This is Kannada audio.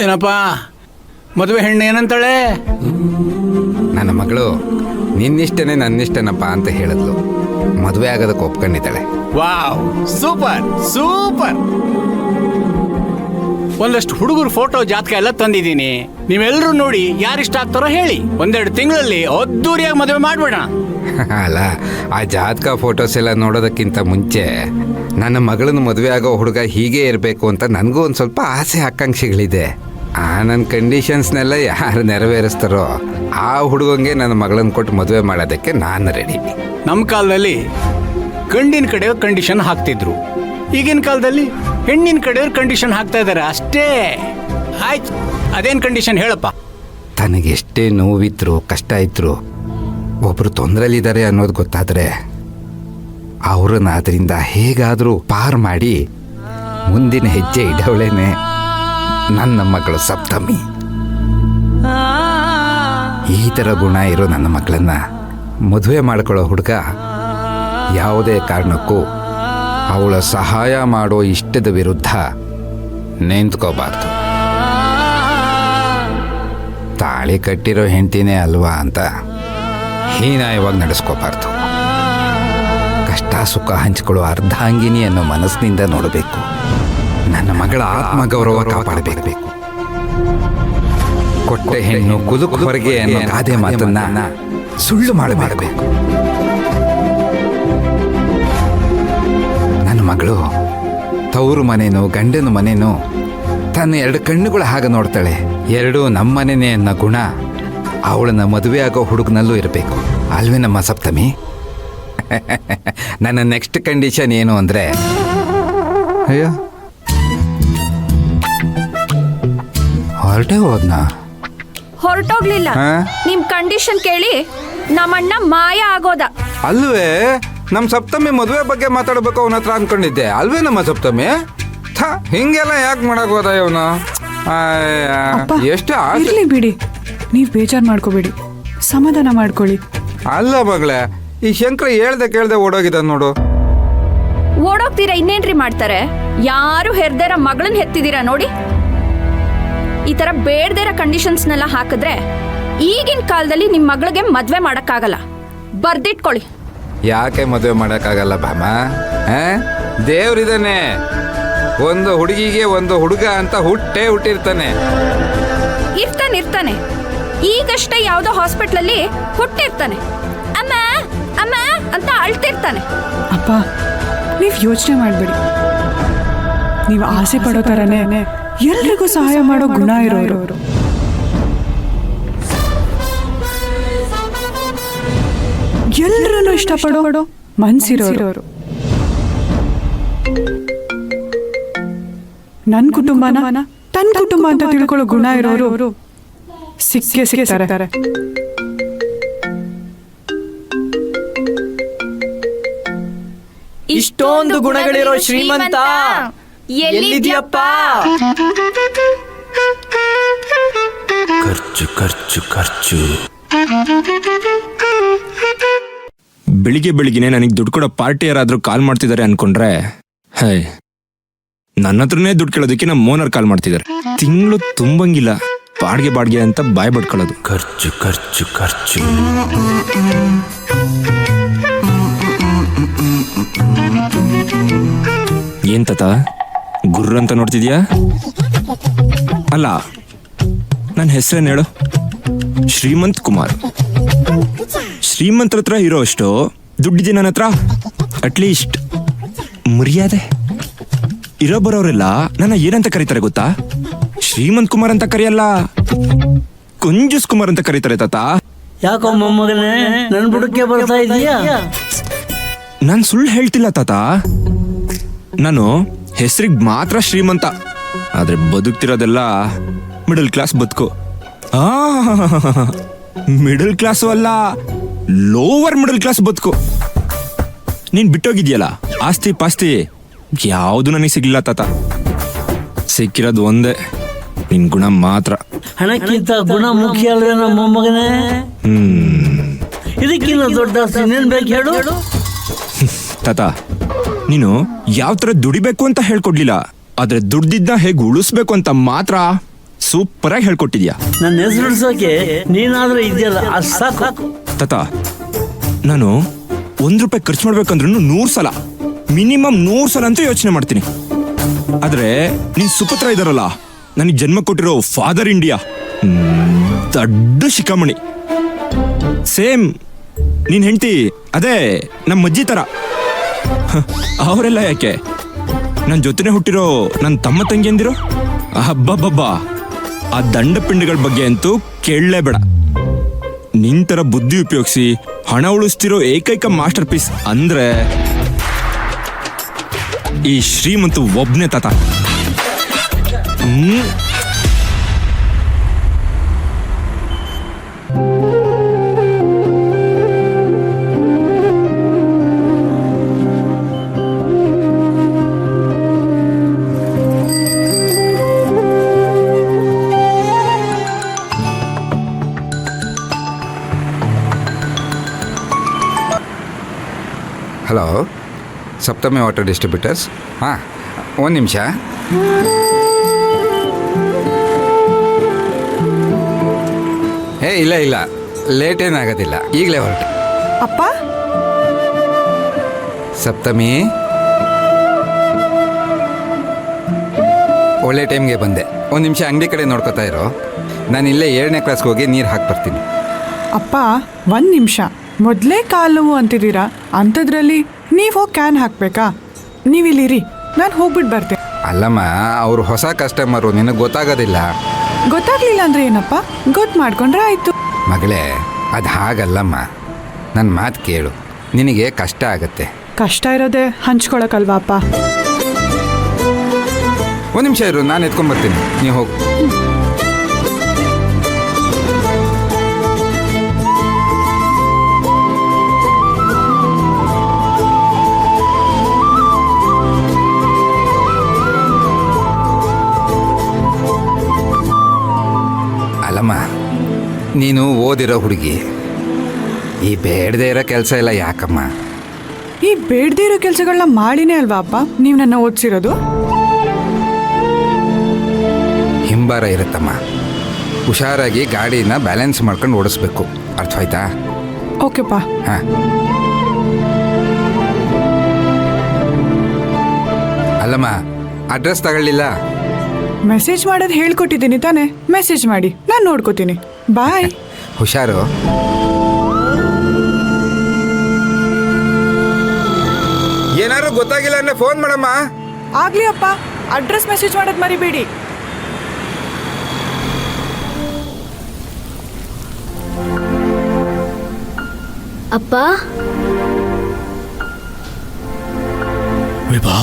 ಏನಪ್ಪ ಮದುವೆ ಹೆಣ್ಣು ಏನಂತಾಳೆ? ನನ್ನ ಮಗಳು ನಿನ್ನಿಷ್ಟನೇ ನನ್ನಿಷ್ಟನಪ್ಪ ಅಂತ ಹೇಳಿದ್ಲು. ಮದುವೆ ಆಗೋದಕ್ಕೆ ಒಪ್ಕೊಂಡಿದ್ದಾಳೆ. Wow, super super. ಒಂದಷ್ಟು ಹುಡುಗರ ಫೋಟೋ ಜಾತಕ ಎಲ್ಲ ತಂದಿದ್ದೀನಿ. ನೀವೆಲ್ಲರೂ ನೋಡಿ ಯಾರಿಷ್ಟ ಆಗ್ತಾರೋ ಹೇಳಿ. 1-2 ತಿಂಗಳಲ್ಲಿ ಅದ್ದೂರಿಯಾಗಿ ಮದುವೆ ಮಾಡ್ಬೇಡ. ಅಲ್ಲ, ಆ ಜಾತಕ ಫೋಟೋಸ್ ಎಲ್ಲ ನೋಡೋದಕ್ಕಿಂತ ಮುಂಚೆ ನನ್ನ ಮಗಳನ್ನ ಮದುವೆ ಆಗೋ ಹುಡುಗ ಹೀಗೆ ಇರಬೇಕು ಅಂತ ನನಗೂ ಒಂದು ಸ್ವಲ್ಪ ಆಸೆ ಆಕಾಂಕ್ಷೆಗಳಿದೆ. ನನ್ನ ಕಂಡೀಷನ್ಸ್ನೆಲ್ಲ ಯಾರು ನೆರವೇರಿಸ್ತಾರೋ ಆ ಹುಡುಗಂಗೆ ನನ್ನ ಮಗಳನ್ನ ಕೊಟ್ಟು ಮದುವೆ ಮಾಡೋದಕ್ಕೆ ನಾನು ರೆಡಿ. ನಮ್ಮ ಕಾಲದಲ್ಲಿ ಗಂಡಿನ ಕಡೆಯವ್ರು ಕಂಡೀಷನ್ ಹಾಕ್ತಿದ್ರು. ಈಗಿನ ಕಾಲದಲ್ಲಿ ಹೆಣ್ಣಿನ ಕಡೆಯವ್ರು ಕಂಡೀಷನ್ ಹಾಕ್ತಾ ಇದ್ದಾರೆ ಅಷ್ಟೇ. ಆಯ್ತು, ಅದೇನು ಕಂಡೀಷನ್ ಹೇಳಪ್ಪ? ತನಗೆಷ್ಟೇ ನೋವಿದ್ರು ಕಷ್ಟ ಇದ್ರು ಒಬ್ಬರು ತೊಂದರೆಲಿದ್ದಾರೆ ಅನ್ನೋದು ಗೊತ್ತಾದರೆ ಅವ್ರನ್ನ ಅದರಿಂದ ಹೇಗಾದರೂ ಪಾರು ಮಾಡಿ ಮುಂದಿನ ಹೆಜ್ಜೆ ಇಡವಳೇನೆ ನನ್ನ ಮಗಳು ಸಪ್ತಮಿ. ಈ ಥರ ಗುಣ ಇರೋ ನನ್ನ ಮಗಳನ್ನ ಮದುವೆ ಮಾಡ್ಕೊಳ್ಳೋ ಹುಡುಗ ಯಾವುದೇ ಕಾರಣಕ್ಕೂ ಅವಳ ಸಹಾಯ ಮಾಡೋ ಇಷ್ಟದ ವಿರುದ್ಧ ನಿಂತ್ಕೋಬಾರ್ದು. ತಾಳಿ ಕಟ್ಟಿರೋ ಹೆಂಡತಿನೇ ಅಲ್ವಾ ಅಂತ ಹೀನಾಯವಾಗಿ ನಡೆಸ್ಕೋಬಾರ್ದು. ಕಷ್ಟ ಸುಖ ಹಂಚಿಕೊಳ್ಳೋ ಅರ್ಧಾಂಗಿನಿ ಅನ್ನೋ ಮನಸ್ಸಿನಿಂದ ನೋಡಬೇಕು. ನನ್ನ ಮಗಳ ಆತ್ಮಗೌರವ ಕಾಪಾಡಬೇಕು. ಕೊಟ್ಟೆ ಹೆಣ್ಣು ಕುದುಕು ಹೊರಗೆ ಅನ್ನೋ ಗಾದೆ ಮಾತನ್ನ ಸುಳ್ಳು ಮಾಡಬೇಕು. ನನ್ನ ಮಗಳು ತವರು ಮನೇನೋ ಗಂಡನ ಮನೇನೋ ತನ್ನ 2 ಕಣ್ಣುಗಳ ಹಾಗೆ ನೋಡ್ತಾಳೆ. 2 ನಮ್ಮನೇನೆ ಅನ್ನೋ ಗುಣ ಅವಳನ್ನ ಮದುವೆ ಆಗೋ ಹುಡುಗನಲ್ಲೂ ಇರಬೇಕು ಅಲ್ವೇ ನಮ್ಮ ಸಪ್ತಮಿ? ನನ್ನ ನೆಕ್ಸ್ಟ್ ಕಂಡೀಷನ್ ಏನು ಅಂದರೆ, ಅಯ್ಯೋ ಹೊರಟೇ ಹೋದ್ನಾ? ಹೊರಟೋಗ್ಲಿಲ್ಲ. ನಿಮ್ ಕಂಡೀಷನ್ ಕೇಳಿ ನಮ್ಮಣ್ಣ ಮಾಯ ಆಗೋದ. ಅಲ್ವೇ ನಮ್ಮ ಸಪ್ತಮಿ ಮದುವೆ ಬಗ್ಗೆ ಮಾತಾಡಬೇಕು ಅವನ ಹತ್ರ ಅನ್ಕೊಂಡಿದ್ದೆ ಅಲ್ವೇ ನಮ್ಮ ಸಪ್ತಮಿ? ಹಿಂಗೆಲ್ಲ ಯಾಕೆ ಮಾಡಕ್ ಹೋದ ಇವನು? ಎಷ್ಟು ಇರ್ಲಿ ಬಿಡಿ, ನೀವ್ ಬೇಜಾರ್ ಮಾಡ್ಕೋಬೇಡಿ, ಸಮಾಧಾನ ಮಾಡ್ಕೊಳ್ಳಿ. ಅಲ್ಲ ಮಗಳೇ, ಈ ಶಂಕರ ಹೇಳ್ದೆ ಕೇಳ್ದೆ ಓಡೋಗಿದ್ದ ನೋಡು. ಓಡೋಗ್ತೀರಾ ಇನ್ನೇನ್ರಿ ಮಾಡ್ತಾರೆ? ಯಾರು ಹೆರ್ದೇರ ಮಗಳನ್ನ ಹೆತ್ತಿದೀರಾ ನೋಡಿ. ಈ ತರ ಬೇಡ್ದೇರ ಕಂಡೀಷನ್ಸ್ನೆಲ್ಲ ಹಾಕಿದ್ರೆ ಈಗಿನ ಕಾಲದಲ್ಲಿ ನಿಮ್ ಮಗಳಿಗೆ ಮದ್ವೆ ಮಾಡಕ್ಕಾಗಲ್ಲ. ಬರ್ದಿಟ್ಕೊಳ್ಳಿ. ಯಾಕೆ ಮದುವೆ ಮಾಡೋಕ್ಕಾಗಲ್ಲ ಭಾಮ? ದೇವ್ರಿದಾನೆ, ಒಂದು ಹುಡುಗಿಗೆ ಒಂದು ಹುಡುಗ ಅಂತ ಹುಟ್ಟಿರ್ತಾನೆ. ಇರ್ತಾನೆ. ಈಗಷ್ಟೇ ಯಾವುದೋ ಹಾಸ್ಪಿಟ್ಲಲ್ಲಿ ಹುಟ್ಟಿರ್ತಾನೆ. ಅಮ್ಮ ಅಮ್ಮ ಅಂತ ಅಳ್ತಿರ್ತಾನೆ. ಅಪ್ಪ, ನೀವ್ ಯೋಚನೆ ಮಾಡ್ಬೇಡಿ. ನೀವು ಆಸೆ ಪಡೋ ಥರನೇ ಎಲ್ರಿಗೂ ಸಹಾಯ ಮಾಡೋ ಗುಣ ಇರೋರು. ಎಲ್ರೂ ಇಷ್ಟಪಡೋ ಮನ್ಸಿರೋರು. ನನ್ನ ಕುಟುಂಬನ ತನ್ನ ಕುಟುಂಬ ಅಂತ ತಿಳ್ಕೊಳ್ಳೋ ಗುಣ ಇರೋರು ಸಿಕ್ಕೇ ಸಿಗ್ತಾರೆ. ಇಷ್ಟೊಂದು ಗುಣಗಳಿರೋ ಶ್ರೀಮಂತ ಎಲ್ಲಿದ್ಯಪ್ಪ? ಖರ್ಚು ಖರ್ಚು ಖರ್ಚು. ಬೆಳಿಗ್ಗೆನೆ ನನಗೆ ದುಡ್ಡು ಕೊಡೋ ಪಾರ್ಟಿ ಯಾರಾದ್ರೂ ಕಾಲ್ ಮಾಡ್ತಿದ್ದಾರೆ ಅನ್ಕೊಂಡ್ರೆ, ಹೇ, ನನ್ನ ಹತ್ರನೇ ದುಡ್ಡು ಕೇಳೋದಕ್ಕೆ ನಮ್ಮ ಓನರ್ ಕಾಲ್ ಮಾಡ್ತಿದ್ದಾರೆ. ತಿಂಗಳು ತುಂಬಂಗಿಲ್ಲ, ಬಾಡ್ಗೆ ಅಂತ ಬಾಯ್ ಬಡ್ಕೊಳ್ಳೋದು. ಖರ್ಚು ಖರ್ಚು ಖರ್ಚು. ಏನ್ ತಾತ ಗುರ್ರ ಅಂತ ನೋಡ್ತಿದ್ಯಾ? ಅಲ್ಲ, ನನ್ನ ಹೆಸರೇನು ಹೇಳು? ಶ್ರೀಮಂತ್ ಕುಮಾರ್. ಶ್ರೀಮಂತರ ಹತ್ರ ಇರೋ ಅಷ್ಟು ದುಡ್ಡಿದೆ ನನ್ನ ಹತ್ರ. ಅಟ್ಲೀಸ್ಟ್ ಮರ್ಯಾದೆ ಇರೋ ಬರೋರೆಲ್ಲ ನನ್ನ ಏನಂತ ಕರೀತಾರೆ ಗೊತ್ತಾ? ಶ್ರೀಮಂತ್ ಕುಮಾರ್ ಅಂತ ಕರೆಯಲ್ಲ, ಕುಂಜುಸ್ ಕುಮಾರ್ ಅಂತ ಕರೀತಾರೆ ತಾತ. ಯಾಕೋ ಮೊಮ್ಮಗನೇ ನನ್ ಬುಡಕ್ಕೆ ಬರ್ತಾ ಇದೀಯಾ? ನಾನು ಸುಳ್ಳು ಹೇಳ್ತಿಲ್ಲ ತಾತ. ನಾನು ಹೆಸರಿಗೆ ಮಾತ್ರ ಶ್ರೀಮಂತ, ಆದ್ರೆ ಬದುಕ್ತಿರೋದೆಲ್ಲ ಮಿಡಲ್ ಕ್ಲಾಸ್ ಬದುಕು. ಮಿಡಲ್ ಕ್ಲಾಸು ಅಲ್ಲ, ಲೋವರ್ ಮಿಡಲ್ ಕ್ಲಾಸ್ ಬದುಕು. ನೀನ್ ಬಿಟ್ಟೋಗಿದ್ಯಲ್ಲ ಆಸ್ತಿ ಪಾಸ್ತಿ, ಯಾವುದು ನನಗೆ ಸಿಗ್ಲಿಲ್ಲ ತಾತ. ಸಿಕ್ಕಿರೋದು ಒಂದೇ, ನಿನ್ ಗುಣ ಮಾತ್ರ. ಹಣಕ್ಕಿಂತ ಗುಣ ಮುಖ್ಯ ಅಲ್ವೇ ನಮ್ಮ ಮೊಮ್ಮಗನೇ? ಇದಕ್ಕಿಂತ ದೊಡ್ಡ ಇನ್ನೇನ್ ಬೇಕು ಹೇಳು? ತಾತ, ನೀನು ಯಾವ ತರ ದುಡಿಬೇಕು ಅಂತ ಹೇಳ್ಕೊಡ್ಲಿಲ್ಲ, ಆದ್ರೆ ದುಡ್ದಿದ್ನ ಹೇಗೆ ಉಳಿಸ್ಬೇಕು ಅಂತ ಮಾತ್ರ ಸೂಪರ್ ಆಗಿ ಹೇಳ್ಕೊಟ್ಟಿದ್ಯಾ ನನ್ನ ಹೆಸರು ಉಳಿಸೋಕೆ ನೀನಾದ್ರೂ ಇದೆಯಲ್ಲ ಅಷ್ಟು ಸಾಕು. ತಾತ. ನಾನು ₹1 ಖರ್ಚು ಮಾಡ್ಬೇಕಂದ್ರೂ 100 ಸಲ ಮಿನಿಮಮ್ 100 ಸಲ ಅಂತ ಯೋಚನೆ ಮಾಡ್ತೀನಿ. ಆದ್ರೆ ನೀನ್ ಸುಪುತ್ರ ಇದಾರಲ್ಲ, ನನಗೆ ಜನ್ಮ ಕೊಟ್ಟಿರೋ ಫಾದರ್ ಇಂಡಿಯಾ ದೊಡ್ಡ ಶಿಖಾಮಣಿ. ಸೇಮ್ ನೀನ್ ಹೆಂಡತಿ ಅದೇ ನಮ್ಮ ಅಜ್ಜಿ ತರ. ಅವರೆಲ್ಲ ಯಾಕೆ ನನ್ನ ಜೊತೆನೆ ಹುಟ್ಟಿರೋ ನನ್ನ ತಮ್ಮ ತಂಗಿಯಂದಿರೋ ಹಬ್ಬಬ್ಬಬ್ಬ, ಆ ದಂಡ ಪಿಂಡಗಳ ಬಗ್ಗೆ ಅಂತೂ ಕೇಳಲೇಬೇಡ. ನಿನ್ ತರ ಬುದ್ಧಿ ಉಪಯೋಗಿಸಿ ಹಣ ಉಳಿಸ್ತಿರೋ ಏಕೈಕ ಮಾಸ್ಟರ್ ಪೀಸ್ ಅಂದ್ರೆ ಈ ಶ್ರೀಮಂತ ಒಬ್ನೇ ತಾತ. ಹಲೋ, ಸಪ್ತಮಿ ವಾಟರ್ ಡಿಸ್ಟ್ರಿಬ್ಯೂಟರ್ಸ್. ಹಾಂ, ಒಂದು ನಿಮಿಷ. ಇಲ್ಲ ಲೇಟ್ ಏನಾಗೋದಿಲ್ಲ, ಈಗಲೇ ಹೊರಟು. ಅಪ್ಪ, ಸಪ್ತಮಿ, ಒಳ್ಳೆ ಟೈಮ್ಗೆ ಬಂದೆ. ಒಂದು ನಿಮಿಷ ಅಂಗಡಿ ಕಡೆ ನೋಡ್ಕೋತಾ ಇರೋ, ನಾನು ಇಲ್ಲೇ 7ನೇ ಕ್ಲಾಸ್ಗೆ ಹೋಗಿ ನೀರು ಹಾಕ್ಬರ್ತೀನಿ. ಅಪ್ಪ, 1 ನಿಮಿಷ. ಮೊದಲೇ ಕಾಲು ನೋವು ಅಂತಿದ್ದೀರಾ, ಅಂಥದ್ರಲ್ಲಿ ನೀವು ಹೋಗಿ ಕ್ಯಾನ್ ಹಾಕಬೇಕಾ? ನೀವಿಲ್ಲಿರಿ, ನಾನು ಹೋಗ್ಬಿಟ್ಟು ಬರ್ತೇನೆ. ಅಲ್ಲಮ್ಮ, ಅವರು ಹೊಸ ಕಸ್ಟಮರು, ನಿನಗೆ ಗೊತ್ತಾಗೋದಿಲ್ಲ. ಗೊತ್ತಾಗ್ಲಿಲ್ಲ ಅಂದ್ರೆ ಏನಪ್ಪ, ಗೊತ್ತು ಮಾಡ್ಕೊಂಡ್ರೆ ಆಯ್ತು. ಮಗಳೇ, ಅದು ಹಾಗಲ್ಲಮ್ಮ. ನನ್ನ ಮಾತು ಕೇಳು, ನಿನಗೆ ಕಷ್ಟ ಆಗತ್ತೆ. ಕಷ್ಟ ಇರೋದೇ ಹಂಚ್ಕೊಳಕಲ್ವಾ ಅಪ್ಪ? ಒಂದು ನಿಮಿಷ ಇರು, ನಾನು ಎತ್ಕೊಂಡ್ಬರ್ತೀನಿ, ನೀವು ಹೋಗು. ಅಲ್ಲಮ್ಮ, ನೀನು ಓದಿರೋ ಹುಡುಗಿ, ಈ ಬೇಡದೇ ಇರೋ ಕೆಲಸ ಎಲ್ಲ ಯಾಕಮ್ಮ? ಈ ಬೇಡದೇ ಇರೋ ಕೆಲಸಗಳನ್ನ ಮಾಡಿನೇ ಅಲ್ವಾ ಅಪ್ಪ ನೀವು ನನ್ನ ಓದಿಸಿರೋದು? ಹಿಂಬಾರ ಇರುತ್ತಮ್ಮ, ಹುಷಾರಾಗಿ ಗಾಡಿನ ಬ್ಯಾಲೆನ್ಸ್ ಮಾಡ್ಕೊಂಡು ಓಡಿಸ್ಬೇಕು, ಅರ್ಥ ಆಯ್ತಾ? ಓಕೆಪ್ಪ. ಹಾಂ. ಅಲ್ಲಮ್ಮ, ಅಡ್ರೆಸ್ ತಗೊಳ್ಳಿಲ್ಲ? ಮೆಸೇಜ್ ಮಾಡೋದು ಹೇಳ್ಕೊಟ್ಟಿದ್ದೀನಿ ತಾನೆ, ಮೆಸೇಜ್ ಮಾಡಿ, ನಾನು ನೋಡ್ಕೋತೀನಿ. ಬಾಯ್. ಹುಷಾರು. ಏನಾದ್ರು ಗೊತ್ತಾಗಿಲ್ಲ ಅಂದ್ರೆ ಫೋನ್ ಮಾಡಮ್ಮ. ಆಗ್ಲಿ ಅಪ್ಪ, ಅಡ್ರೆಸ್ ಮೆಸೇಜ್ ಮಾಡೋದು ಮರಿಬೇಡಿ. ಅಪ್ಪ, ವಿಭಾ